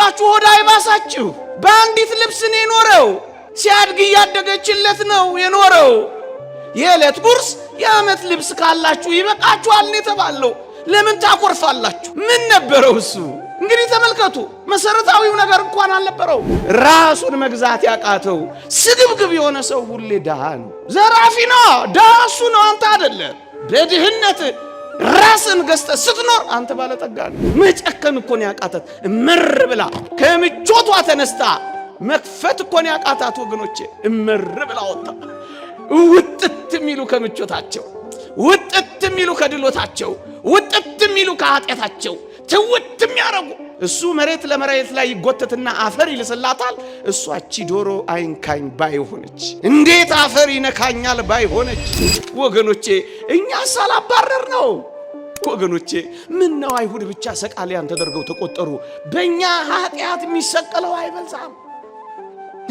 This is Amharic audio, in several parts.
ብላችሁ ሆዳ ይባሳችሁ በአንዲት ልብስ ነው የኖረው ሲያድግ ያደገችለት ነው የኖረው የዕለት ጉርስ የዓመት ልብስ ካላችሁ ይበቃችኋል ነው የተባለው ለምን ታቆርፋላችሁ ምን ነበረው እሱ እንግዲህ ተመልከቱ መሰረታዊው ነገር እንኳን አልነበረው ራሱን መግዛት ያቃተው ስግብግብ የሆነ ሰው ሁሌ ደሃ ነው ዘራፊ ነው ዳሱ ነው አንተ አይደለ በድህነት ራስን ገዝተህ ስትኖር አንተ ባለጠጋ ነህ መጨከን እኮ ነው ያቃታት እምር ብላ ከምቾቷ ተነስታ መክፈት እኮ ነው ያቃታት ወገኖቼ እምር ብላ ወጣ ውጥት የሚሉ ከምቾታቸው ውጥት የሚሉ ከድሎታቸው ውጥት የሚሉ ከኃጢአታቸው ትውት የሚያረጉ እሱ መሬት ለመሬት ላይ ይጎተትና አፈር ይልስላታል እሷቺ ዶሮ አይንካኝ ባይሆነች እንዴት አፈር ይነካኛል ባይሆነች ወገኖቼ እኛ ሳላባረር ነው ወገኖቼ ምን ነው አይሁድ ብቻ ሰቃሊያን ተደርገው ተቆጠሩ በእኛ ኃጢአት የሚሰቀለው አይበልሳም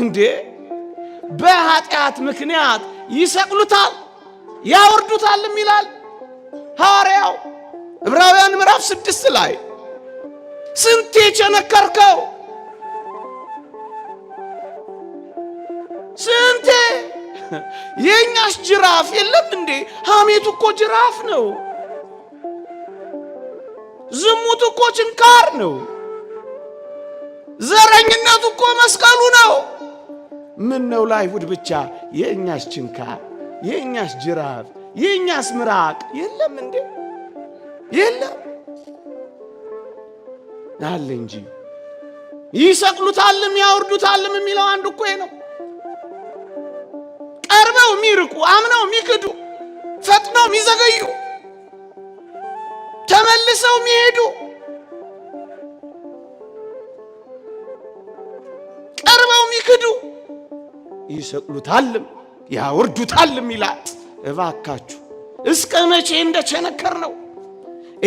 እንዴ በኃጢአት ምክንያት ይሰቅሉታል ያወርዱታል ይላል ሐዋርያው ዕብራውያን ምዕራፍ 6 ላይ ስንቴ ቸነከርከው ስንቴ የኛስ ጅራፍ የለም እንዴ ሐሜቱ እኮ ጅራፍ ነው ዝሙት እኮ ችንካር ነው ዘረኝነቱ እኮ መስቀሉ ነው ምን ነው ለአይሁድ ብቻ የኛስ ችንካር የኛስ ጅራፍ የኛስ ምራቅ የለም እንዴ የለም አለ እንጂ ይሰቅሉታልም ያወርዱታልም የሚለው አንድ እኮ ነው ቀርበው የሚርቁ አምነው የሚክዱ ፈጥነው የሚዘገዩ ተመልሰው የሚሄዱ ቀርበው የሚክዱ ይሰቅሉታልም ያወርዱታልም ይላል እባካችሁ እስከ መቼ እንደቸነከር ነው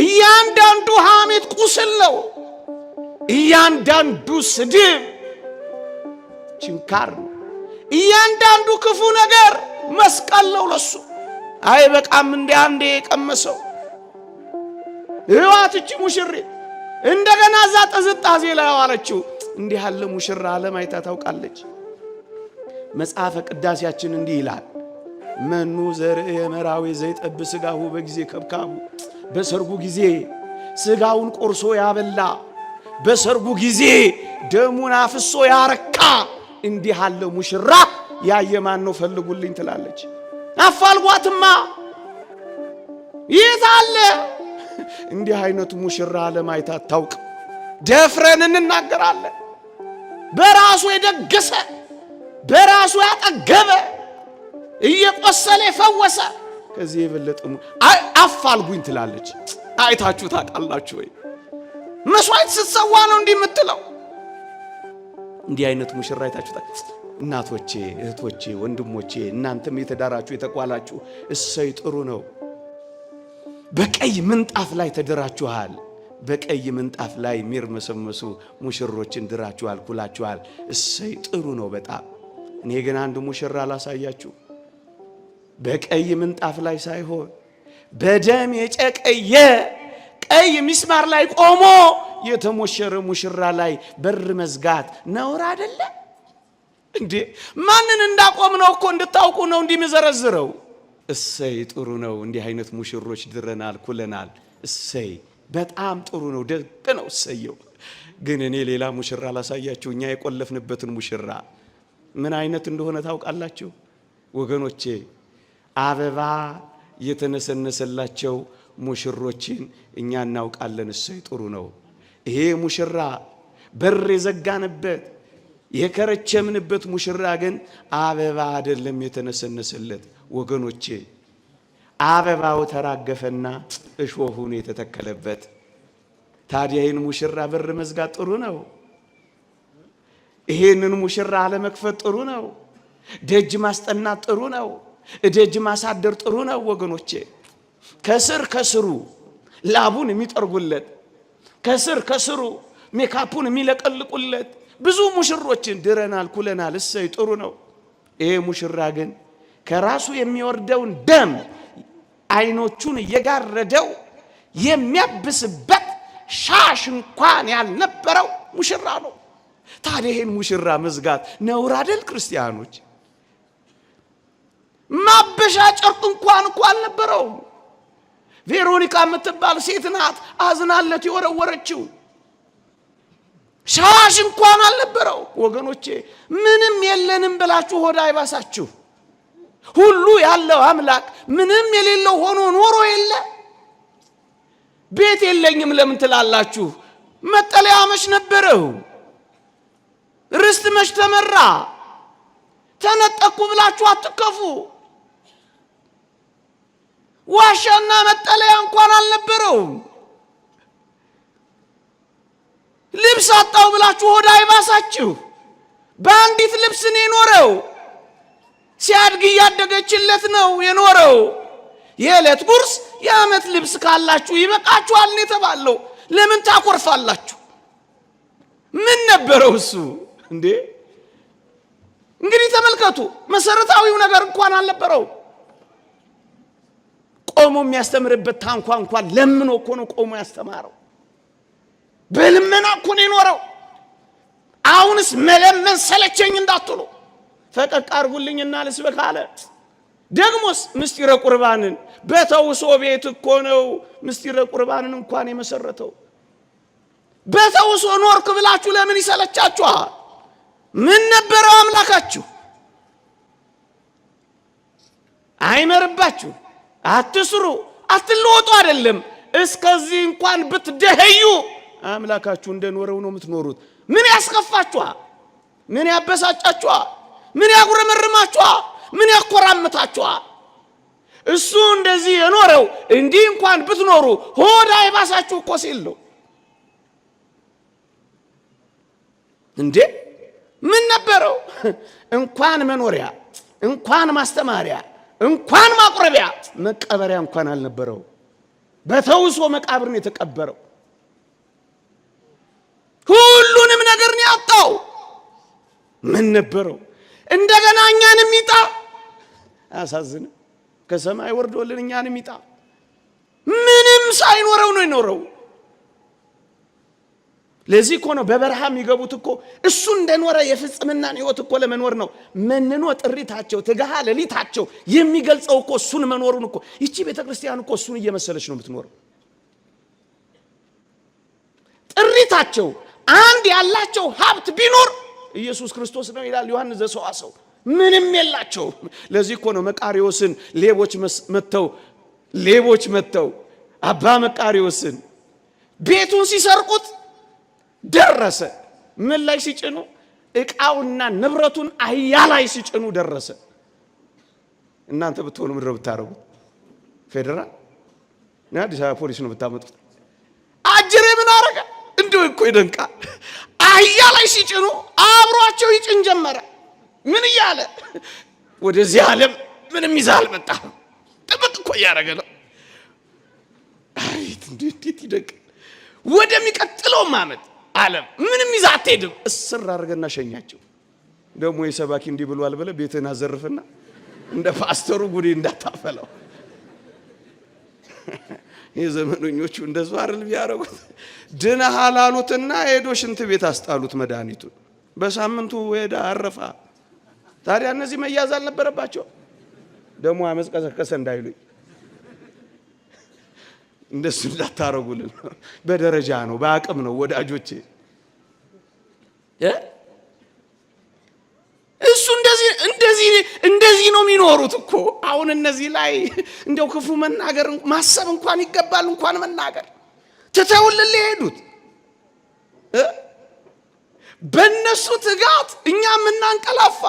እያንዳንዱ ሐሜት ቁስል ነው እያንዳንዱ ስድብ ችንካር ነው እያንዳንዱ ክፉ ነገር መስቀል ነው ለሱ አይበቃም እንደ አንዴ የቀመሰው እዋትቺ ሙሽሪት እንደገና ዛ ተዝጣዜ ላይ ዋለችው እንዲህ ያለ ሙሽራ ዓለም አይታ ታውቃለች መጽሐፈ ቅዳሴያችን እንዲህ ይላል መኑ ዘርእ የመራዊ ዘይጠብ ስጋሁ በጊዜ ከብካቡ በሰርጉ ጊዜ ስጋውን ቆርሶ ያበላ በሰርጉ ጊዜ ደሙን አፍሶ ያረካ እንዲህ ያለ ሙሽራ ያየማን ነው ፈልጉልኝ ትላለች አፋልጓትማ ይታለ እንዲህ አይነቱ ሙሽራ ዓለም አይታ ታውቅ ደፍረን እንናገራለን በራሱ የደገሰ በራሱ ያጠገበ እየቆሰለ ፈወሰ ከዚህ የበለጠ አፋልጉኝ ትላለች አይታችሁ ታውቃላችሁ ወይ መስዋዕት ስትሰዋ ነው እንዲህ የምትለው እንዲህ አይነት ሙሽራ አይታችሁ እናቶቼ እህቶቼ ወንድሞቼ እናንተም የተዳራችሁ የተቋላችሁ እሰይ ጥሩ ነው በቀይ ምንጣፍ ላይ ተደራችኋል በቀይ ምንጣፍ ላይ ሚርመሰመሱ ሙሽሮችን ድራችኋል ኩላችኋል እሰይ ጥሩ ነው በጣም እኔ ግን አንድ ሙሽራ ላሳያችሁ በቀይ ምንጣፍ ላይ ሳይሆን በደም የጨቀየ ቀይ ሚስማር ላይ ቆሞ የተሞሸረ ሙሽራ ላይ በር መዝጋት ነውር አይደለ እንዴ ማንን እንዳቆም ነው እኮ እንድታውቁ ነው እንዲመዘረዝረው እሰይ ጥሩ ነው እንዲህ አይነት ሙሽሮች ድረናል ኩለናል እሰይ በጣም ጥሩ ነው ደግ ነው እሰየው ግን እኔ ሌላ ሙሽራ ላሳያችሁ እኛ የቆለፍንበትን ሙሽራ ምን አይነት እንደሆነ ታውቃላችሁ ወገኖቼ አበባ የተነሰነሰላቸው ሙሽሮችን እኛ እናውቃለን እሰይ ጥሩ ነው ይሄ ሙሽራ በር የዘጋንበት የከረቸምንበት ሙሽራ ግን አበባ አይደለም የተነሰነሰለት ወገኖቼ አበባው ተራገፈና እሾሁን የተተከለበት ታዲያ ይሄን ሙሽራ በር መዝጋት ጥሩ ነው ይሄንን ሙሽራ አለመክፈት ጥሩ ነው ደጅ ማስጠናት ጥሩ ነው ደጅ ማሳደር ጥሩ ነው ወገኖቼ ከስር ከስሩ ላቡን የሚጠርጉለት ከስር ከስሩ ሜካፑን የሚለቀልቁለት ብዙ ሙሽሮችን ድረናል ኩለናል እሰይ ጥሩ ነው ይሄ ሙሽራ ግን ከራሱ የሚወርደውን ደም አይኖቹን እየጋረደው የሚያብስበት ሻሽ እንኳን ያልነበረው ሙሽራ ነው። ታዲያ ይሄን ሙሽራ መዝጋት ነውር አይደል? ክርስቲያኖች ማበሻ ጨርቅ እንኳን አልነበረው። ቬሮኒካ የምትባል ሴት ናት አዝናለት የወረወረችው። ሻሽ እንኳን አልነበረው። ወገኖቼ ምንም የለንም ብላችሁ ሆዳ አይባሳችሁ። ሁሉ ያለው አምላክ ምንም የሌለው ሆኖ ኖሮ የለ። ቤት የለኝም ለምን ትላላችሁ? መጠለያ መች ነበረው? ርስት መች ተመራ? ተነጠቁ ብላችሁ አትከፉ። ዋሻና መጠለያ እንኳን አልነበረው። ልብስ አጣው ብላችሁ ሆዳ አይባሳችሁ። በአንዲት ልብስ ነው የኖረው። ሲያድግ እያደገችለት ነው የኖረው። የዕለት ጉርስ የዓመት ልብስ ካላችሁ ይበቃችኋል ነው የተባለው። ለምን ታኮርፋላችሁ? ምን ነበረው እሱ እንዴ? እንግዲህ ተመልከቱ፣ መሰረታዊው ነገር እንኳን አልነበረው። ቆሞ የሚያስተምርበት ታንኳ እንኳን ለምኖ እኮ ነው ቆሞ ያስተማረው። በልመና እኮ ነው የኖረው። አሁንስ መለመን ሰለቸኝ እንዳትሉ ፈቀቅ አርጉልኝና ልስበክ አለ። ደግሞስ ምስጢረ ቁርባንን በተውሶ ቤት እኮ ነው ምስጢረ ቁርባንን እንኳን የመሰረተው። በተውሶ ኖርክ ብላችሁ ለምን ይሰለቻችኋል? ምን ነበረው አምላካችሁ? አይመርባችሁ፣ አትስሩ፣ አትለወጡ አይደለም። እስከዚህ እንኳን ብትደህዩ አምላካችሁ እንደኖረው ነው የምትኖሩት። ምን ያስከፋችኋል? ምን ያበሳጫችኋል? ምን ያጉረመርማችኋል? ምን ያኮራምታችኋል? እሱ እንደዚህ የኖረው እንዲህ እንኳን ብትኖሩ ሆዳ አይባሳችሁ እኮ ሲል ነው እንዴ። ምን ነበረው? እንኳን መኖሪያ፣ እንኳን ማስተማሪያ፣ እንኳን ማቁረቢያ መቀበሪያ እንኳን አልነበረው። በተውሶ መቃብር ነው የተቀበረው። ሁሉንም ነገር ነው ያጣው። ምን ነበረው? እንደገና እኛንም ይጣ። አሳዝነ ከሰማይ ወርዶልን እኛንም ይጣ። ምንም ሳይኖረው ነው የኖረው። ለዚህ እኮ ነው በበረሃ የሚገቡት እኮ እሱ እንደኖረ የፍጽምናን ህይወት እኮ ለመኖር ነው። መንኖ ጥሪታቸው ትጋሃ ለሊታቸው የሚገልጸው እኮ እሱን መኖሩን እኮ። ይቺ ቤተክርስቲያን እኮ እሱን እየመሰለች ነው የምትኖረው። ጥሪታቸው አንድ ያላቸው ሀብት ቢኖር ኢየሱስ ክርስቶስ ነው ይላል ዮሐንስ ዘሰዋሰው። ምንም የላቸው። ለዚህ እኮ ነው መቃሪዎስን ሌቦች መተው አባ መቃሪዎስን ቤቱን ሲሰርቁት ደረሰ። ምን ላይ ሲጭኑ? ዕቃውና ንብረቱን አህያ ላይ ሲጭኑ ደረሰ። እናንተ ብትሆኑ ምድረ ብታረጉ ፌደራል አዲስ አበባ ፖሊስ ነው ብታመጡት። አጅሬ ምን አረገ? እንደው እኮ ይደንቃል። አህያ ላይ ሲጭኑ አብሯቸው ይጭን ጀመረ። ምን እያለ ወደዚህ ዓለም ምንም ይዘህ አልመጣህም። ጥብቅ እኮ እያደረገ ነው። አቤት እንዴት ይደንቃል። ወደሚቀጥለው ዓመት ዓለም ምንም ይዘህ አትሄድም። እስር አድርገና ሸኛቸው። ደግሞ የሰባኪ እንዲህ ብሏል ብለህ ቤትህን አዘርፍና እንደ ፓስተሩ ጉዴ እንዳታፈላው። የዘመኖኞቹ እንደዛ አይደል ቢያረጉት? ድነሃል አሉትና ሄዶ ሽንት ቤት አስጣሉት መድኃኒቱን። በሳምንቱ ሄዳ አረፋ። ታዲያ እነዚህ መያዝ አልነበረባቸው? ደግሞ አመጽ ቀሰቀሰ እንዳይሉኝ እንደሱ እንዳታረጉልን። በደረጃ ነው በአቅም ነው ወዳጆቼ። እሱ እንደዚህ ነው የሚኖሩት እኮ። አሁን እነዚህ ላይ እንደው ክፉ መናገር ማሰብ እንኳን ይገባል። እንኳን መናገር ትተውልን ሊሄዱት በእነሱ ትጋት እኛ ምናንቀላፋ፣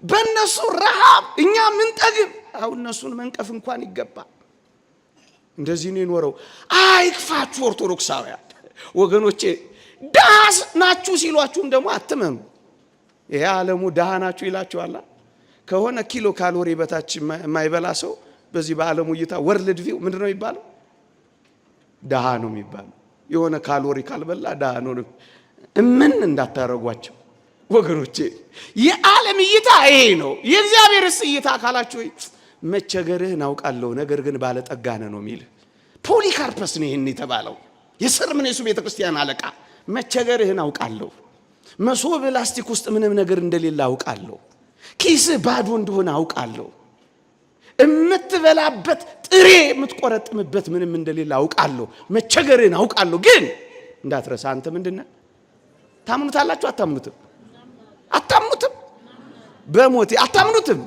በእነሱ ረሃብ እኛ ምንጠግብ። አሁን እነሱን መንቀፍ እንኳን ይገባል። እንደዚህ ነው የኖረው። አይክፋችሁ ኦርቶዶክሳውያን ወገኖቼ። ድሃ ናችሁ ሲሏችሁም ደግሞ አትመኑ። ይሄ ዓለሙ ድሃ ናችሁ ይላችኋል። ከሆነ ኪሎ ካሎሪ በታች የማይበላ ሰው በዚህ በዓለሙ እይታ ወርልድ ቪው ምንድነው የሚባለው? ድሃ ነው የሚባለው። የሆነ ካሎሪ ካልበላ ድሃ ነው። ምን እንዳታረጓቸው ወገኖቼ። የዓለም እይታ ይሄ ነው። የእግዚአብሔርስ እይታ ካላችሁ መቸገርህን አውቃለሁ ነገር ግን ባለጠጋ ነህ ነው የሚል። ፖሊካርፐስ ነው ይሄን የተባለው። የሰርምኔሱ ቤተክርስቲያን አለቃ መቸገርህን አውቃለሁ። መሶብ ላስቲክ ውስጥ ምንም ነገር እንደሌለ አውቃለሁ። ኪስህ ባዶ እንደሆነ አውቃለሁ። እምትበላበት ጥሬ የምትቆረጥምበት ምንም እንደሌለ አውቃለሁ። መቸገርህን አውቃለሁ። ግን እንዳትረሳ አንተ ምንድነህ? ታምኑታላችሁ? አታምኑትም? አታምኑትም? በሞቴ አታምኑትም?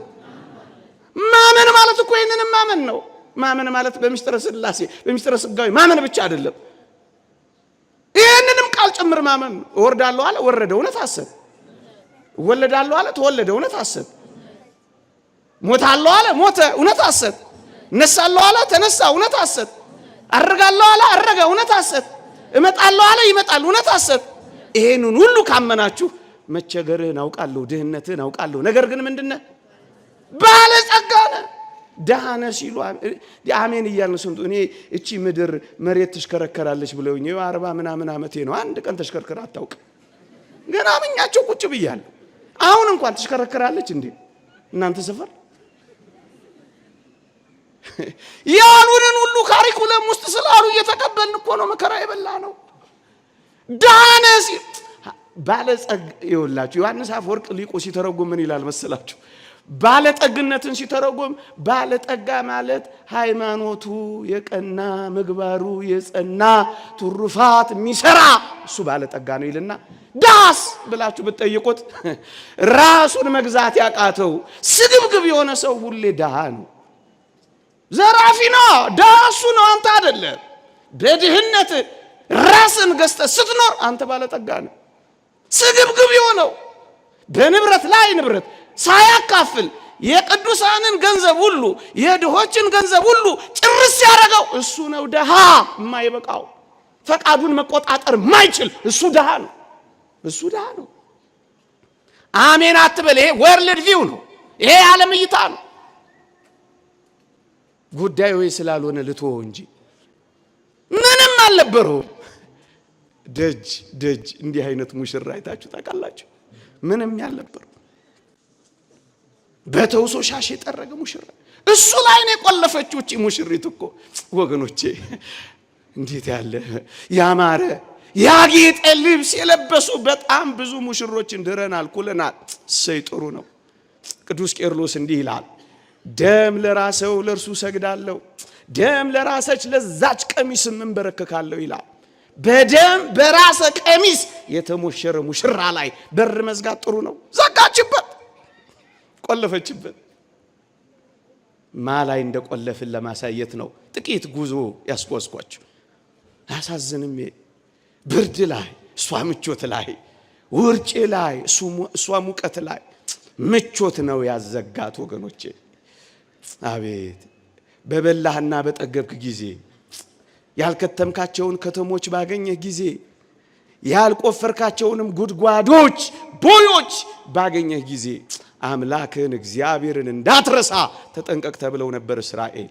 ማመን ማለት እኮ ይሄንንም ማመን ነው። ማመን ማለት በሚስጥረ ሥላሴ በሚስጥረ ሥጋዌ ማመን ብቻ አይደለም። ይሄንንም ቃል ጭምር ማመን ነው። እወርዳለሁ አለ ወረደ፣ እውነት አሰብ። እወለዳለሁ አለ ተወለደ፣ እውነት አሰብ። ሞታለሁ አለ ሞተ፣ እውነት አሰብ። እነሳለሁ አለ ተነሳ፣ እውነት አሰብ። አርጋለሁ አለ አረገ፣ እውነት አሰብ። እመጣለሁ አለ ይመጣል፣ እውነት አሰብ። ይሄንን ሁሉ ካመናችሁ መቸገርህን አውቃለሁ፣ ድህነትህን አውቃለሁ። ነገር ግን ምንድነው? ባለጸጋ ነህ። ደሃ ነህ ሲሉ አሜን እያልን ስንቱ እኔ እቺ ምድር መሬት ትሽከረከራለች ብለውኝ 40 ምናምን ዓመቴ ነው። አንድ ቀን ተሽከርከራ አታውቅ። ገና አመኛቸው ቁጭ ብያለሁ። አሁን እንኳን ትሽከረከራለች እንዴ እናንተ ሰፈር? ያሉንን ሁሉ ካሪኩለም ውስጥ ስላሉ እየተቀበልን እኮ ነው መከራ የበላ ነው። ደሃ ነህ ሲል ባለጸጋ ይውላችሁ። ዮሐንስ አፈወርቅ ሊቁ ሲተረጉም ምን ይላል መሰላችሁ? ባለጠግነትን ሲተረጉም ባለጠጋ ማለት ሃይማኖቱ የቀና ምግባሩ የጸና ትሩፋት የሚሰራ እሱ ባለጠጋ ነው ይልና፣ ዳስ ብላችሁ ብትጠይቁት ራሱን መግዛት ያቃተው ስግብግብ የሆነ ሰው ሁሌ ዳሃ ነው። ዘራፊ ነው። ዳሱ ነው፣ አንተ አይደለም። በድህነት ራስን ገዝተህ ስትኖር አንተ ባለጠጋ ነው። ስግብግብ የሆነው በንብረት ላይ ንብረት ሳያካፍል የቅዱሳንን ገንዘብ ሁሉ የድሆችን ገንዘብ ሁሉ ጭርስ ያደረገው እሱ ነው ደሃ። የማይበቃው ፈቃዱን መቆጣጠር ማይችል እሱ ደሃ ነው። እሱ ደሃ ነው። አሜን አትበል። ይሄ ወርልድ ቪው ነው። ይሄ ዓለም እይታ ነው። ጉዳዩ ስላልሆነ ልትወው እንጂ ምንም አልነበረውም። ደጅ እንዲህ አይነት ሙሽራ አይታችሁ ታውቃላችሁ? ምንም ያልነበረው በተውሶ ሻሽ የጠረገ ሙሽራ እሱ ላይ ነው የቆለፈችው። እቺ ሙሽሪት እኮ ወገኖቼ እንዴት ያለ ያማረ ያጌጠ ልብስ የለበሱ በጣም ብዙ ሙሽሮችን ድረናል፣ ኩለናል። እሰይ ጥሩ ነው። ቅዱስ ቄርሎስ እንዲህ ይላል፣ ደም ለራሰው ለእርሱ ሰግዳለሁ፣ ደም ለራሰች ለዛች ቀሚስ እንበረከካለሁ ይላል። በደም በራሰ ቀሚስ የተሞሸረ ሙሽራ ላይ በር መዝጋት ጥሩ ነው። ዘጋችበት፣ ቆለፈችበት። ማላይ እንደቆለፍን ለማሳየት ነው። ጥቂት ጉዞ ያስጓዝኳችሁ። አያሳዝንም? ብርድ ላይ እሷ ምቾት ላይ፣ ውርጭ ላይ እሷ ሙቀት ላይ ምቾት ነው ያዘጋት ወገኖቼ። አቤት በበላህና በጠገብክ ጊዜ፣ ያልከተምካቸውን ከተሞች ባገኘህ ጊዜ፣ ያልቆፈርካቸውንም ጉድጓዶች ቦዮች ባገኘህ ጊዜ አምላክን እግዚአብሔርን እንዳትረሳ ተጠንቀቅ ተብለው ነበር እስራኤል።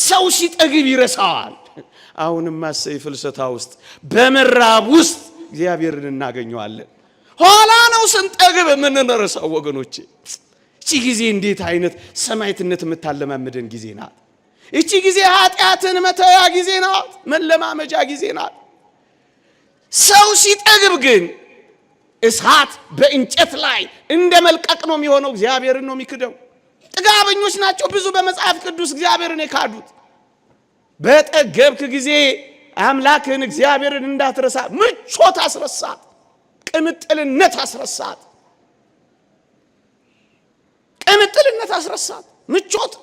ሰው ሲጠግብ ይረሳዋል። አሁንም ማሰይ ፍልሰታ ውስጥ በመራብ ውስጥ እግዚአብሔርን እናገኘዋለን። ኋላ ነው ስንጠግብ የምንረሳው ወገኖቼ። እቺ ጊዜ እንዴት አይነት ሰማዕትነት የምታለማመደን ጊዜ ናት። እቺ ጊዜ ኃጢአትን መተያ ጊዜ ናት፣ መለማመጃ ጊዜ ናት። ሰው ሲጠግብ ግን እሳት በእንጨት ላይ እንደ መልቀቅ ነው የሚሆነው። እግዚአብሔርን ነው የሚክደው። ጥጋበኞች ናቸው ብዙ በመጽሐፍ ቅዱስ እግዚአብሔርን የካዱት። በጠገብክ ጊዜ አምላክን እግዚአብሔርን እንዳትረሳ ምቾት አስረሳት፣ ቅምጥልነት አስረሳት፣ ቅምጥልነት አስረሳት፣ ምቾት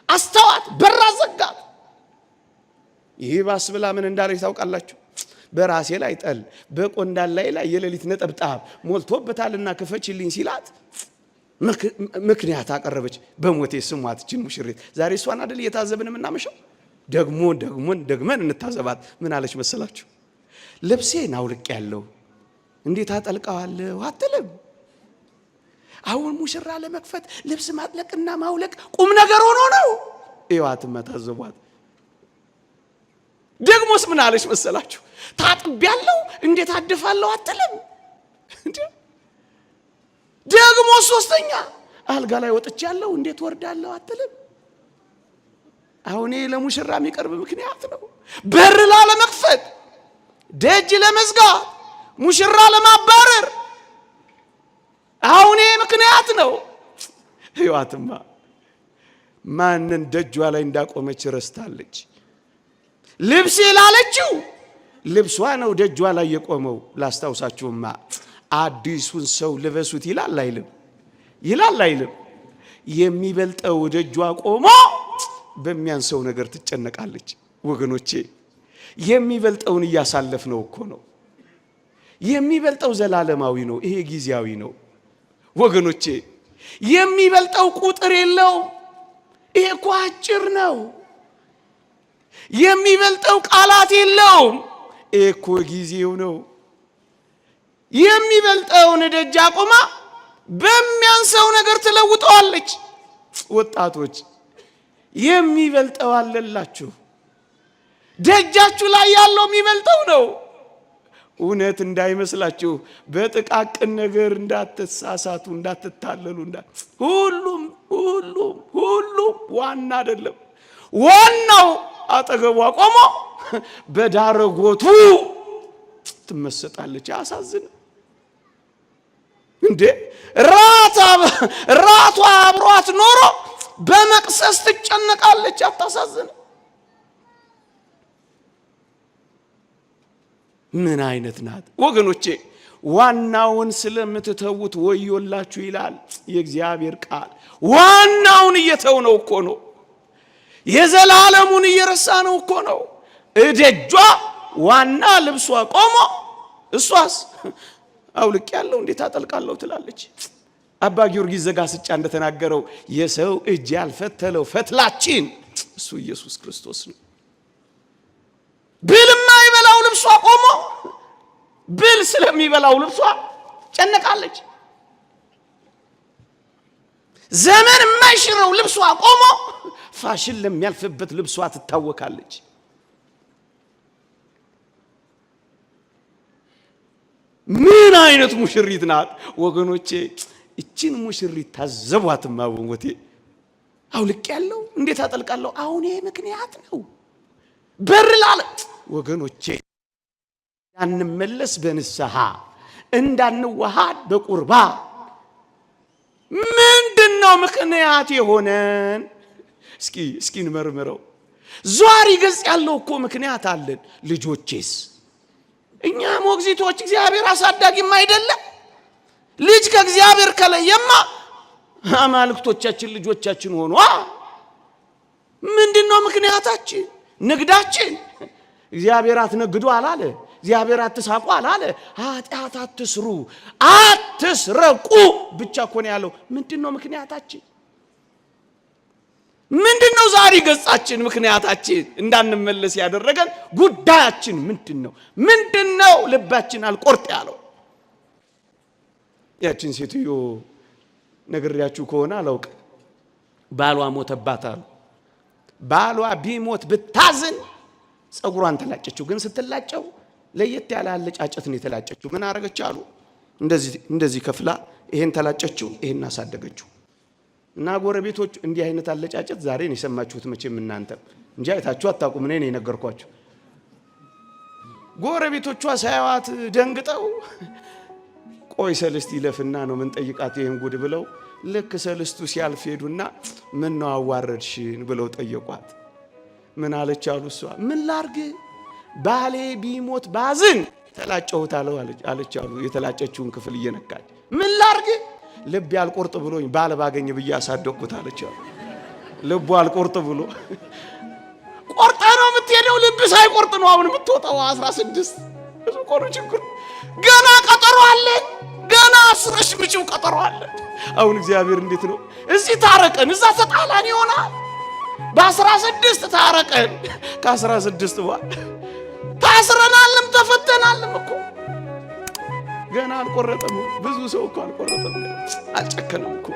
አስተዋት፣ በራ ዘጋት። ይህ ባስ ብላ ምን እንዳለች ታውቃላችሁ? በራሴ ላይ ጠል በቆንዳል ላይ የሌሊት ነጠብጣብ ሞልቶበታልና ክፈችልኝ ሲላት ምክንያት አቀረበች። በሞቴ ስሟት እችን ሙሽሪት። ዛሬ እሷን አይደል እየታዘብን የምናመሸው? ደግመን እንታዘባት። ምን አለች መሰላችሁ? ልብሴን አውልቄያለሁ እንዴት አጠልቀዋለሁ አትልም። አሁን ሙሽራ ለመክፈት ልብስ ማጥለቅና ማውለቅ ቁም ነገር ሆኖ ነው። እዩዋትማ ታዘቧት። ደግሞስ ምን አለች መሰላችሁ? ታጥቤያለሁ እንዴት አድፋለሁ አትልም። ደግሞ ሶስተኛ አልጋ ላይ ወጥቻለሁ እንዴት ወርዳለሁ አትልም። አሁን ለሙሽራ የሚቀርብ ምክንያት ነው። በር ላለመክፈት ደጅ ለመዝጋት ሙሽራ ለማባረር አሁን ምክንያት ነው። ሕይወትማ ማንን ደጇ ላይ እንዳቆመች ረስታለች። ልብስ ላለችው ልብሷ ነው ደጇ ላይ የቆመው። ላስታውሳችሁማ አዲሱን ሰው ልበሱት ይላል አይልም? ይላል አይልም? የሚበልጠው ደጇ ቆሞ በሚያንሰው ነገር ትጨነቃለች። ወገኖቼ የሚበልጠውን እያሳለፍ ነው እኮ ነው። የሚበልጠው ዘላለማዊ ነው፣ ይሄ ጊዜያዊ ነው። ወገኖቼ የሚበልጠው ቁጥር የለውም፣ ይሄ እኮ አጭር ነው። የሚበልጠው ቃላት የለውም፣ ይሄ እኮ ጊዜው ነው። የሚበልጠውን ደጅ አቆማ በሚያንሰው ነገር ትለውጠዋለች። ወጣቶች የሚበልጠው አለላችሁ። ደጃችሁ ላይ ያለው የሚበልጠው ነው። እውነት እንዳይመስላችሁ፣ በጥቃቅን ነገር እንዳትሳሳቱ፣ እንዳትታለሉ። ሁሉም ዋና አይደለም። ዋናው አጠገቧ ቆሞ በዳረጎቱ ትመሰጣለች። አሳዝን እንዴ! ራቷ አብሯት ኖሮ በመቅሰስ ትጨነቃለች። አታሳዝን? ምን አይነት ናት ወገኖቼ? ዋናውን ስለምትተውት ወዮላችሁ ይላል የእግዚአብሔር ቃል። ዋናውን እየተው ነው እኮ ነው። የዘላለሙን እየረሳ ነው እኮ ነው። እደጇ ዋና ልብሷ ቆሞ እሷስ አውልቅ ያለው እንዴት አጠልቃለሁ ትላለች። አባ ጊዮርጊስ ዘጋስጫ እንደተናገረው የሰው እጅ ያልፈተለው ፈትላችን እሱ ኢየሱስ ክርስቶስ ነው። ብል የማይበላው ልብሷ ቆሞ ብል ስለሚበላው ልብሷ ጨነቃለች። ዘመን የማይሽረው ልብሷ ቆሞ ፋሽን ለሚያልፍበት ልብሷ ትታወካለች። ምን አይነት ሙሽሪት ናት ወገኖቼ! እቺን ሙሽሪት ታዘቧትማ። ወንወቴ አውልቅ ያለው እንዴት አጠልቃለሁ? አሁን ይሄ ምክንያት ነው። በር ላለ ወገኖቼ እንዳንመለስ በንስሐ እንዳንዋሃድ በቁርባ ምንድነው ምክንያት የሆነን? እስኪ እንመርምረው። ዟሪ ገጽ ያለው እኮ ምክንያት አለን። ልጆቼስ እኛ ሞግዚቶች እግዚአብሔር አሳዳጊም አይደለም። ልጅ ከእግዚአብሔር ከለየማ አማልክቶቻችን ልጆቻችን ሆኗ። ምንድነው ምክንያታችን? ንግዳችን። እግዚአብሔር አትነግዱ አላለ። እግዚአብሔር አትሳቁ አላለ። ኃጢአት አትስሩ፣ አትስረቁ ብቻ እኮ ነው ያለው። ምንድነው ምክንያታችን? ምንድነው ዛሬ ገጻችን? ምክንያታችን እንዳንመለስ ያደረገን ጉዳያችን ምንድነው? ምንድነው ልባችን አልቆርጥ ያለው? ያችን ሴትዮ ነግሬያችሁ ከሆነ አላውቅ፣ ባሏ ሞተባት አሉ። ባሏ ቢሞት ብታዝን ጸጉሯን ተላጨችው። ግን ስትላጨው ለየት ያለ አለጫጨት ነው የተላጨችው። ምን አረገች አሉ? እንደዚህ ከፍላ ይሄን ተላጨችው፣ ይሄን አሳደገችው። እና ጎረቤቶች እንዲህ አይነት አለጫጨት ዛሬ ነው የሰማችሁት መቼም እናንተ እንጂ አይታችሁ አታውቁም። እኔ ነኝ ነገርኳችሁ። ጎረቤቶቿ ሳያዋት ደንግጠው ቆይ ሰልስት ይለፍና ነው ምን ጠይቃት ይሄን ጉድ ብለው ልክ ሰልስቱ ሲያልፍ ሄዱና ምን ነው አዋረድሽን ብለው ጠየቋት። ምን አለች አሉ? እሷ ምን ላርግ ባሌ ቢሞት ባዝን ተላጨሁት አለች አሉ። የተላጨችውን ክፍል እየነካች ምን ላርግ ልብ ያልቆርጥ ብሎኝ ባለ ባገኝ ብዬ አሳደቅኩት አለች አሉ። ልቡ አልቆርጥ ብሎ ቆርጣ ነው የምትሄደው። ልብ ሳይቆርጥ ነው አሁን የምትወጣው። 16 እሱ ቆሮ ችግር ገና ቀጠሮ አለ። ገና አስረሽ ምጪው ቀጠሮ አለ። አሁን እግዚአብሔር እንዴት ነው እዚህ ታረቀን እዛ ተጣላን ይሆናል። በ16 ታረቀን። ከ16 በኋላ ታስረናልም ተፈተናልም እኮ ገና አልቆረጠም። ብዙ ሰው እኮ አልቆረጠም፣ አልጨከነም እኮ